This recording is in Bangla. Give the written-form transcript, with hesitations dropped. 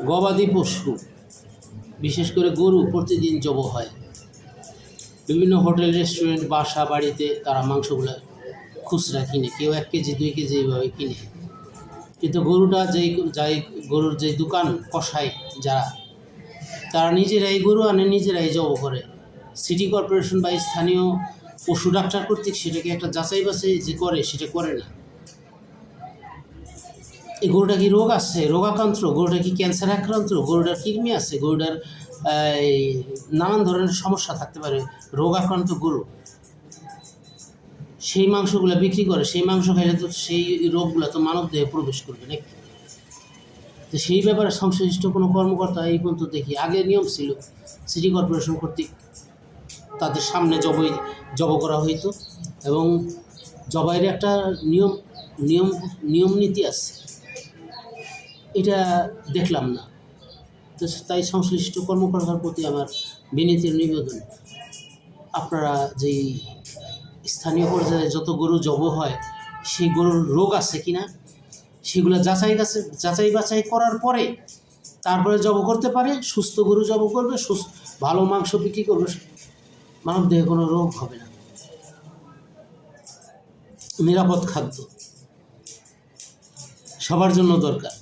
গবাদি পশু বিশেষ করে গরু প্রতিদিন জব হয়। বিভিন্ন হোটেল, রেস্টুরেন্ট, বাসা বাড়িতে তারা মাংসগুলো খুচরা কিনে, কেউ 1 কেজি 2 কেজি এইভাবে কিনে। কিন্তু গরুটা যাই গরুর যে দোকান কসাই যারা, তারা নিজেরাই গরু আনে, নিজেরাই জব করে। সিটি কর্পোরেশন বা স্থানীয় পশু ডাক্তার কর্তৃক সেটাকে একটা যাচাই বাছাই যে করে, সেটা করে না। এই গরুটা কি রোগ আছে, রোগাক্রান্ত, গরুটা কি ক্যান্সার আক্রান্ত, গরুটার কৃমি আছে, গরুটার নানান ধরনের সমস্যা থাকতে পারে। রোগাক্রান্ত গরু সেই মাংসগুলো বিক্রি করে, সেই মাংস খাইলে তো সেই রোগগুলো তো মানব দেহে প্রবেশ করবে নাকি। তো সেই ব্যাপারে সংশ্লিষ্ট কোনো কর্মকর্তা এই পর্যন্ত দেখি, আগে নিয়ম ছিল সিটি কর্পোরেশন কর্তৃক তাদের সামনে জব করা হইতো এবং জবাইয়ের একটা নিয়ম নীতি আছে, এটা দেখলাম না। তো তাই সংশ্লিষ্ট কর্মকর্তার প্রতি আমার বিনীতের নিবেদন, আপনারা যেই স্থানীয় পর্যায়ে যত গরু জব হয়, সেই গরুর রোগ আছে কিনা সেগুলো যাচাই বাছাই করার পরে তারপরে জব করতে পারে। সুস্থ গরু জব করবে, ভালো মাংস বিক্রি করবে, মানবদেহে কোনো রোগ হবে না। নিরাপদ খাদ্য সবার জন্য দরকার।